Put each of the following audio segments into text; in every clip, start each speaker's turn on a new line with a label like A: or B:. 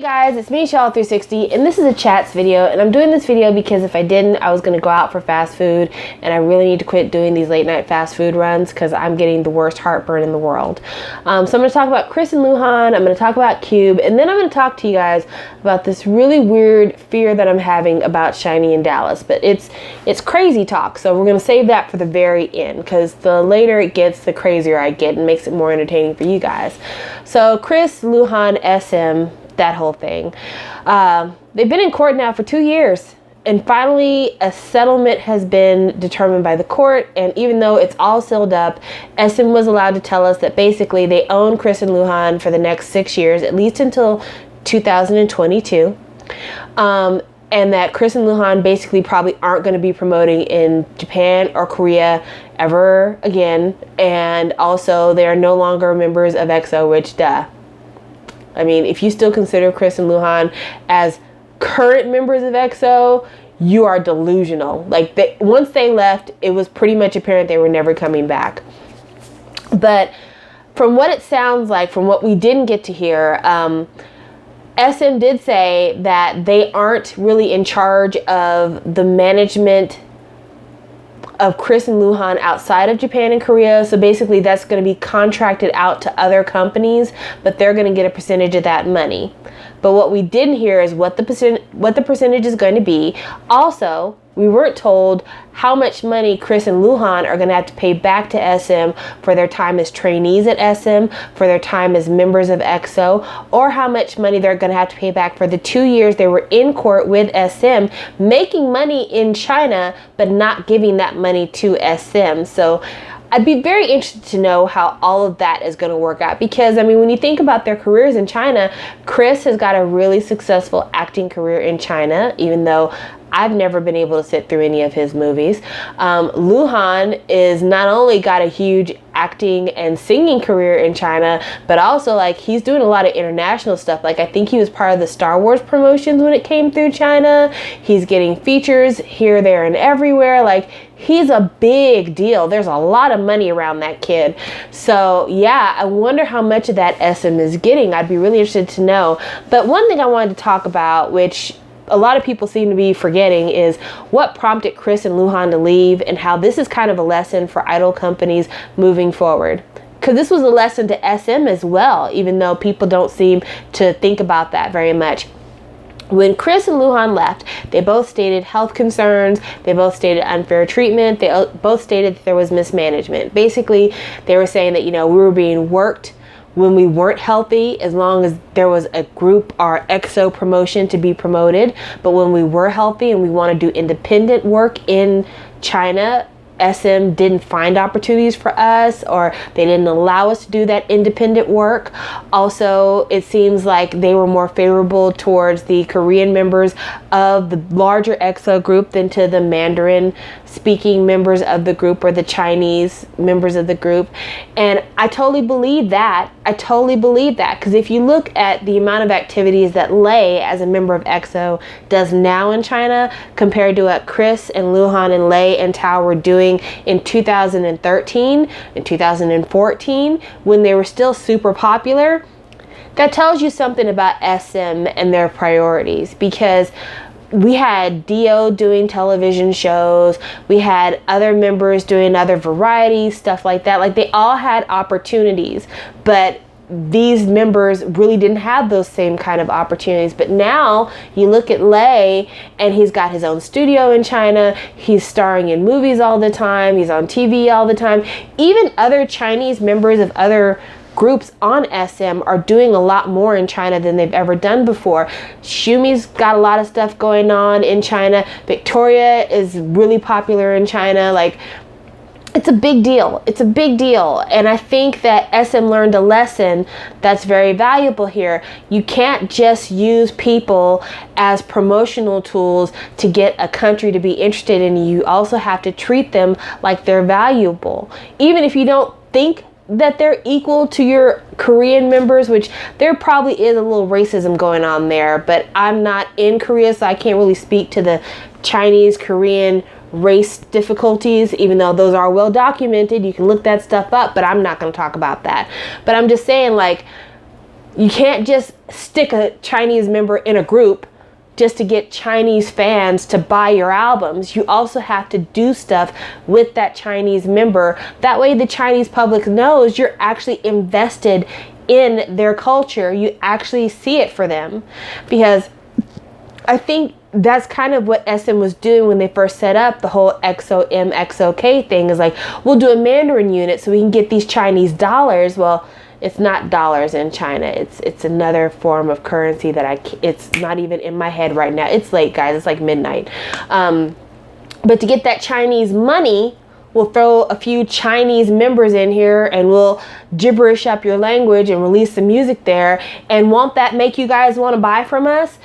A: Hey guys, it's me, Shell360, and this is a chats video, and I'm doing this video because if I didn't, I was going to go out for fast food, and I really need to quit doing these late night fast food runs because I'm getting the worst heartburn in the world. So I'm going to talk about Chris and Luhan, I'm going to talk about Cube, and then I'm going to talk to you guys about this really weird fear that I'm having about SHINee in Dallas, but it's crazy talk, so we're going to save that for the very end because the later it gets, the crazier I get, and makes it more entertaining for you guys. So Chris, Luhan, SM, that whole thing. They've been in court now for 2 years, and finally a settlement has been determined by the court, and even though it's all sealed up, SM was allowed to tell us that basically they own Chris and Luhan for the next 6 years, at least until 2022. And that Chris and Luhan basically probably aren't going to be promoting in Japan or Korea ever again, and also they are no longer members of EXO, which duh. I mean, if you still consider Chris and Luhan as current members of EXO, you are delusional. Like, once they left, it was pretty much apparent they were never coming back. But from what it sounds like, from what we didn't get to hear, SM did say that they aren't really in charge of the management of Chris and Luhan outside of Japan and Korea. So basically that's going to be contracted out to other companies, but they're going to get a percentage of that money. But what we didn't hear is what the percentage is going to be. Also, we weren't told how much money Chris and Luhan are going to have to pay back to SM for their time as trainees at SM, for their time as members of EXO, or how much money they're going to have to pay back for the 2 years they were in court with SM, making money in China, but not giving that money to SM. So I'd be very interested to know how all of that is going to work out, because I mean, when you think about their careers in China, Chris has got a really successful acting career in China, even though I've never been able to sit through any of his movies. Luhan is not only got a huge acting and singing career in China, but also like he's doing a lot of international stuff. Like I think he was part of the Star Wars promotions when it came through China. He's getting features here, there, and everywhere. Like he's a big deal. There's a lot of money around that kid. So yeah, I wonder how much of that SM is getting. I'd be really interested to know. But one thing I wanted to talk about, which a lot of people seem to be forgetting, is what prompted Chris and Luhan to leave and how this is kind of a lesson for idol companies moving forward. Because this was a lesson to SM as well, even though people don't seem to think about that very much. When Chris and Luhan left, they both stated health concerns, they both stated unfair treatment, they both stated that there was mismanagement. Basically, they were saying that, you know, we were being worked when we weren't healthy, as long as there was a group or EXO promotion to be promoted. But when we were healthy and we want to do independent work in China, SM didn't find opportunities for us, or they didn't allow us to do that independent work. Also, it seems like they were more favorable towards the Korean members of the larger EXO group than to the Mandarin speaking members of the group or the Chinese members of the group. And I totally believe that. I totally believe that, because if you look at the amount of activities that Lay as a member of EXO does now in China compared to what Chris and Luhan and Lay and Tao were doing in 2013 and 2014 when they were still super popular, that tells you something about SM and their priorities. Because we had Dio doing television shows, we had other members doing other varieties, stuff like that. Like they all had opportunities, but these members really didn't have those same kind of opportunities. But now you look at Lay, and he's got his own studio in China, he's starring in movies all the time, he's on TV all the time. Even other Chinese members of other groups on SM are doing a lot more in China than they've ever done before. Shumi's got a lot of stuff going on in China. Victoria is really popular in China. Like, it's a big deal. It's a big deal. And I think that SM learned a lesson that's very valuable here. You can't just use people as promotional tools to get a country to be interested in you. You also have to treat them like they're valuable. Even if you don't think that they're equal to your Korean members, which there probably is a little racism going on there, but I'm not in Korea, so I can't really speak to the Chinese, Korean race difficulties, even though those are well documented. You can look that stuff up, but I'm not going to talk about that. But I'm just saying, like, You can't just stick a Chinese member in a group just to get Chinese fans to buy your albums. You also have to do stuff with that Chinese member. That way the Chinese public knows you're actually invested in their culture. You actually see it for them. Because I think that's kind of what SM was doing when they first set up the whole XOM, XOK thing, is like, we'll do a Mandarin unit so we can get these Chinese dollars. Well, it's not dollars in China. It's another form of currency that it's not even in my head right now. It's late, guys. It's like midnight. But to get that Chinese money, we'll throw a few Chinese members in here and we'll gibberish up your language and release some music there. And won't that make you guys want to buy from us?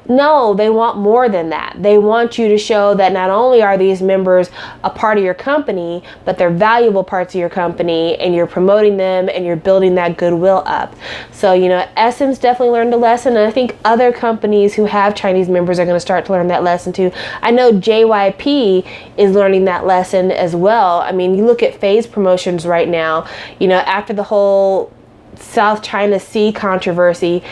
A: No, they want more than that. They want you to show that not only are these members a part of your company, but they're valuable parts of your company, and you're promoting them and you're building that goodwill up. So, you know, SM's definitely learned a lesson, and I think other companies who have Chinese members are going to start to learn that lesson too. I know JYP is learning that lesson as well. I mean, you look at Phase Promotions right now, you know, after the whole South China Sea controversy,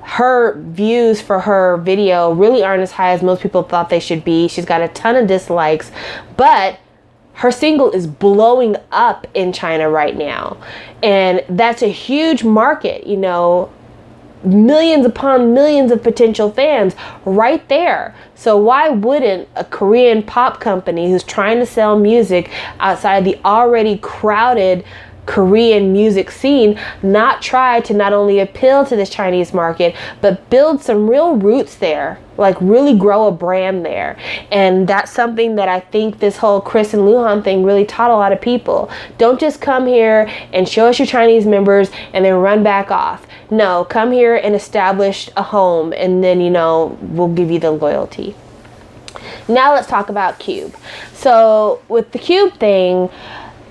A: her views for her video really aren't as high as most people thought they should be. She's got a ton of dislikes, but her single is blowing up in China right now. And that's a huge market, you know, millions upon millions of potential fans right there. So why wouldn't a Korean pop company who's trying to sell music outside the already crowded Korean music scene not try to not only appeal to this Chinese market, but build some real roots there, like really grow a brand there? And that's something that I think this whole Chris and Luhan thing really taught a lot of people. Don't just come here and show us your Chinese members and then run back off. No, come here and establish a home, and then, you know, we'll give you the loyalty. Now let's talk about Cube. So with the Cube thing,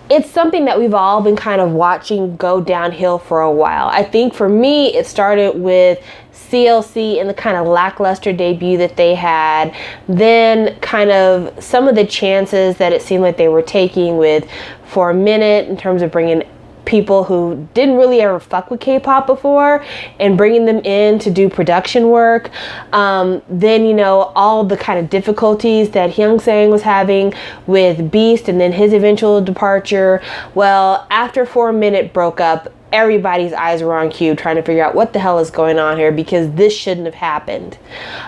A: it's something that we've all been kind of watching go downhill for a while. I think for me, it started with CLC and the kind of lackluster debut that they had. Then kind of some of the chances that it seemed like they were taking with For a Minute in terms of bringing people who didn't really ever fuck with K-pop before and bringing them in to do production work. Then, you know, all the kind of difficulties that Hyungsang was having with Beast and then his eventual departure. Well, after 4 a Minute broke up, everybody's eyes were on Cube trying to figure out what the hell is going on here, because this shouldn't have happened.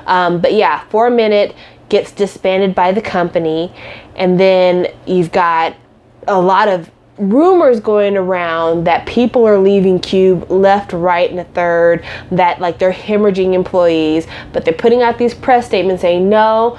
A: But yeah, 4 a Minute gets disbanded by the company, and then you've got a lot of rumors going around that people are leaving Cube left, right, and a third, that like they're hemorrhaging employees, but they're putting out these press statements saying, no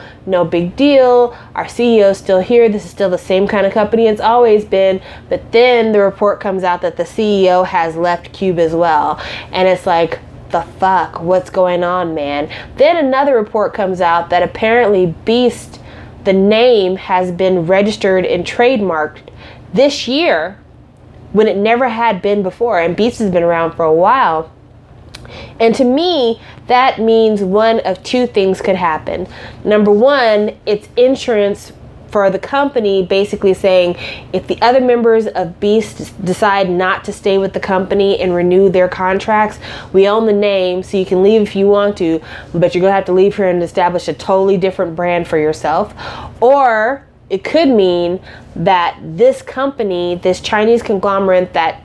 A: big deal, our CEO is still here, this is still the same kind of company it's always been. But then the report comes out that the CEO has left Cube as well, and it's like, the fuck, what's going on, man? Then another report comes out that apparently Beast, the name, has been registered and trademarked this year when it never had been before, and Beast has been around for a while. And to me, that means one of two things could happen. Number one, it's insurance for the company, basically saying if the other members of Beast decide not to stay with the company and renew their contracts, we own the name, so you can leave if you want to, but you're gonna have to leave here and establish a totally different brand for yourself. Or it could mean that this company, this Chinese conglomerate that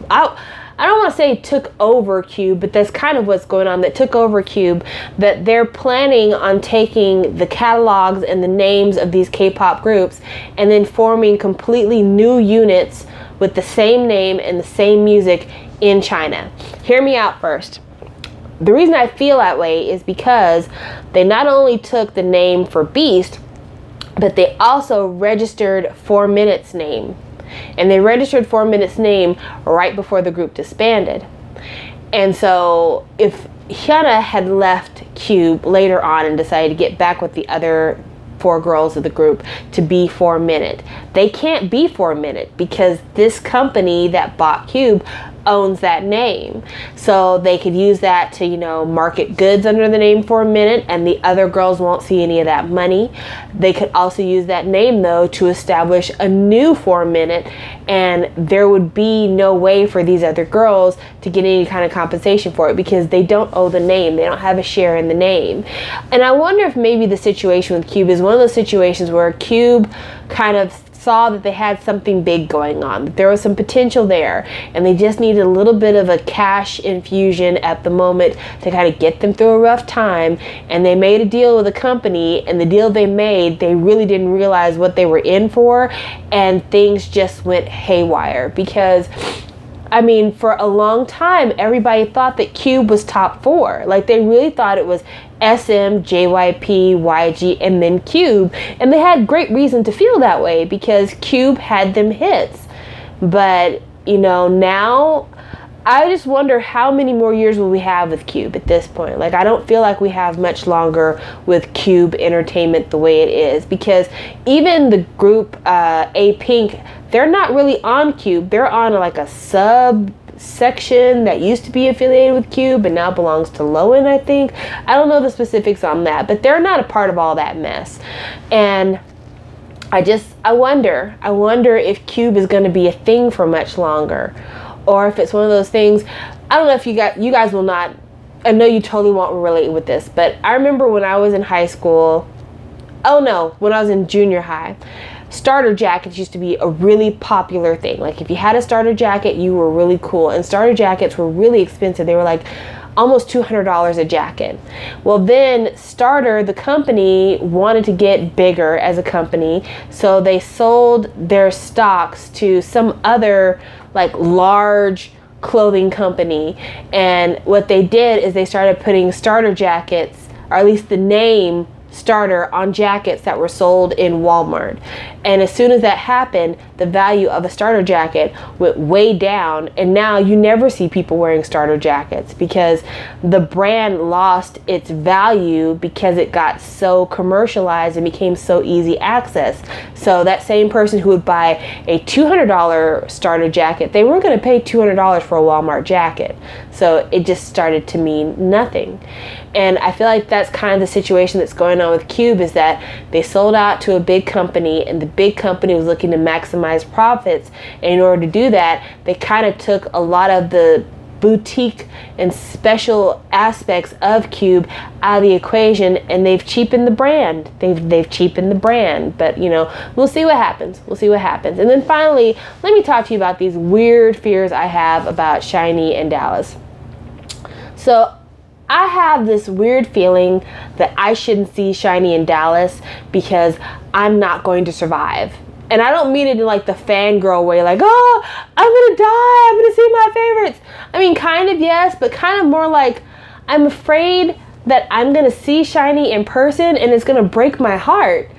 A: I don't want to say took over Cube, but that's kind of what's going on, that took over Cube, that they're planning on taking the catalogs and the names of these K-pop groups and then forming completely new units with the same name and the same music in China. Hear me out first. The reason I feel that way is because they not only took the name for Beast, but they also registered 4 Minute's name. And they registered 4 Minute's name right before the group disbanded. And so if Hyuna had left Cube later on and decided to get back with the other 4 girls of the group to be 4 Minute, they can't be 4 Minute because this company that bought Cube owns that name. So they could use that to, you know, market goods under the name for a minute, and the other girls won't see any of that money. They could also use that name though to establish a new for a minute, and there would be no way for these other girls to get any kind of compensation for it because they don't owe the name. They don't have a share in the name. And I wonder if maybe the situation with Cube is one of those situations where Cube kind of saw that they had something big going on, that there was some potential there, and they just needed a little bit of a cash infusion at the moment to kind of get them through a rough time. And they made a deal with a company, and the deal they made, they really didn't realize what they were in for, and things just went haywire. Because I mean, for a long time, everybody thought that Cube was top 4. Like, they really thought it was SM, JYP, YG, and then Cube. And they had great reason to feel that way because Cube had them hits. But, you know, now I just wonder how many more years will we have with Cube at this point. Like, I don't feel like we have much longer with Cube Entertainment the way it is, because even the group A-Pink, they're not really on Cube. They're on like a subsection that used to be affiliated with Cube and now belongs to Lowen, I think. I don't know the specifics on that, but they're not a part of all that mess. And I wonder if Cube is going to be a thing for much longer, or if it's one of those things. I don't know if you guys will not, I know you totally won't relate with this, but I remember when I was in high school, when I was in junior high, starter jackets used to be a really popular thing. Like, if you had a starter jacket, you were really cool. And starter jackets were really expensive. They were like almost $200 a jacket. Well, then Starter, the company, wanted to get bigger as a company, so they sold their stocks to some other like large clothing company. And what they did is they started putting starter jackets, or at least the name Starter, on jackets that were sold in Walmart. And as soon as that happened, the value of a starter jacket went way down, and now you never see people wearing starter jackets because the brand lost its value because it got so commercialized and became so easy access. So that same person who would buy a $200 starter jacket, they weren't going to pay $200 for a Walmart jacket. So it just started to mean nothing. And I feel like that's kind of the situation that's going on with Cube, is that they sold out to a big company, and the big company was looking to maximize profits. And in order to do that, they kind of took a lot of the boutique and special aspects of Cube out of the equation, and they've cheapened the brand. They've cheapened the brand. But, you know, we'll see what happens. We'll see what happens. And then finally, let me talk to you about these weird fears I have about SHINee and Dallas. So I have this weird feeling that I shouldn't see SHINee in Dallas because I'm not going to survive. And I don't mean it in like the fangirl way, like, oh, I'm gonna die, I'm gonna see my favorites. I mean, kind of yes, but kind of more like, I'm afraid that I'm gonna see SHINee in person and it's gonna break my heart.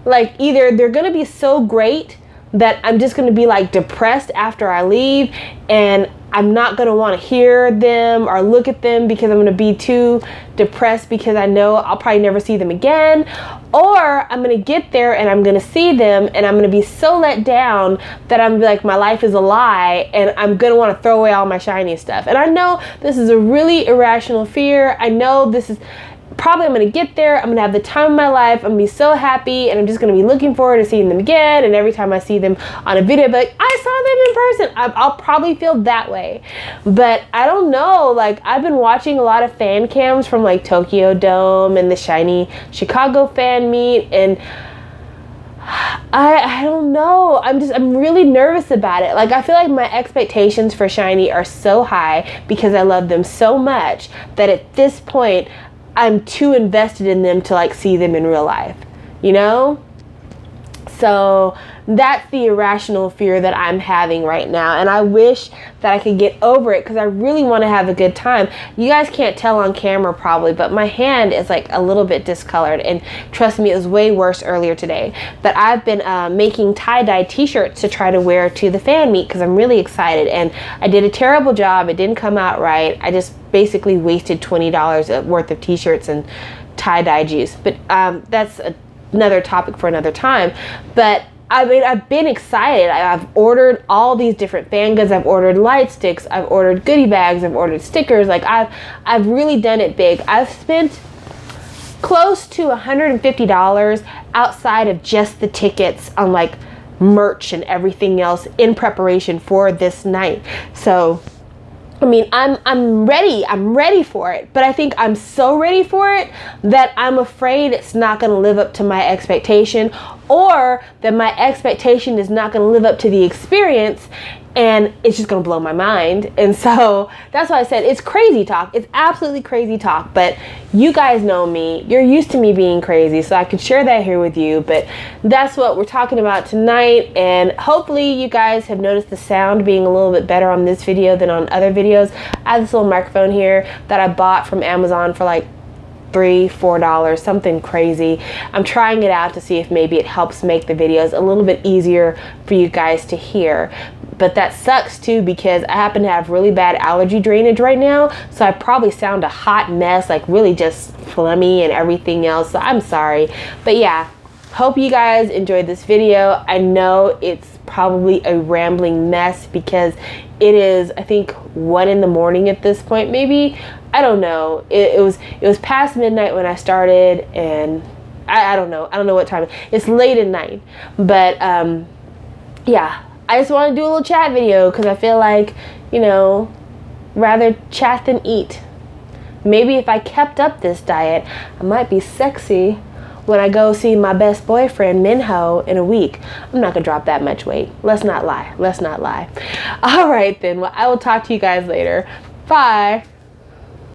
A: Like, either they're gonna be so great that I'm just gonna be like depressed after I leave, and I'm not going to want to hear them or look at them because I'm going to be too depressed because I know I'll probably never see them again. Or I'm going to get there and I'm going to see them and I'm going to be so let down that I'm like, my life is a lie, and I'm going to want to throw away all my SHINee stuff. And I know this is a really irrational fear. I know this is probably, I'm going to get there, I'm going to have the time of my life, I'm going to be so happy, and I'm just going to be looking forward to seeing them again. And every time I see them on a video, I'll be like, I saw them in person. I'll probably feel that way. But I don't know, like, I've been watching a lot of fan cams from like Tokyo Dome and the SHINee Chicago fan meet, and I don't know. I'm really nervous about it. Like, I feel like my expectations for SHINee are so high because I love them so much that at this point, I'm too invested in them to like see them in real life, you know? So that's the irrational fear that I'm having right now. And I wish that I could get over it because I really want to have a good time. You guys can't tell on camera probably, but my hand is like a little bit discolored. And trust me, it was way worse earlier today. But I've been making tie-dye t-shirts to try to wear to the fan meet because I'm really excited. And I did a terrible job. It didn't come out right. I just basically wasted $20 worth of t-shirts and tie-dye juice. But that's another topic for another time. But I mean, I've been excited. I've ordered all these different fan goods. I've ordered light sticks. I've ordered goodie bags. I've ordered stickers. Like, I've really done it big. I've spent close to $150 outside of just the tickets on like merch and everything else in preparation for this night. So, I mean, I'm ready for it, but I think I'm so ready for it that I'm afraid it's not going to live up to my expectation, or that my expectation is not going to live up to the experience, and it's just going to blow my mind. And so that's why I said it's crazy talk. It's absolutely crazy talk, but you guys know me. You're used to me being crazy, so I could share that here with you. But that's what we're talking about tonight, and hopefully you guys have noticed the sound being a little bit better on this video than on other videos. I have this little microphone here that I bought from Amazon for like $3-4, something crazy. I'm trying it out to see if maybe it helps make the videos a little bit easier for you guys to hear. But that sucks too, because I happen to have really bad allergy drainage right now, so I probably sound a hot mess, like really just phlegmy and everything else, so I'm sorry. But yeah, hope you guys enjoyed this video. I know it's probably a rambling mess because it is, I think, 1 in the morning at this point, maybe. I don't know. It was past midnight when I started, and I don't know. I don't know what time. It's late at night. But yeah, I just want to do a little chat video because I feel like, you know, rather chat than eat. Maybe if I kept up this diet, I might be sexy when I go see my best boyfriend, Minho, in a week. I'm not going to drop that much weight. Let's not lie. Let's not lie. All right, then. Well, I will talk to you guys later. Bye.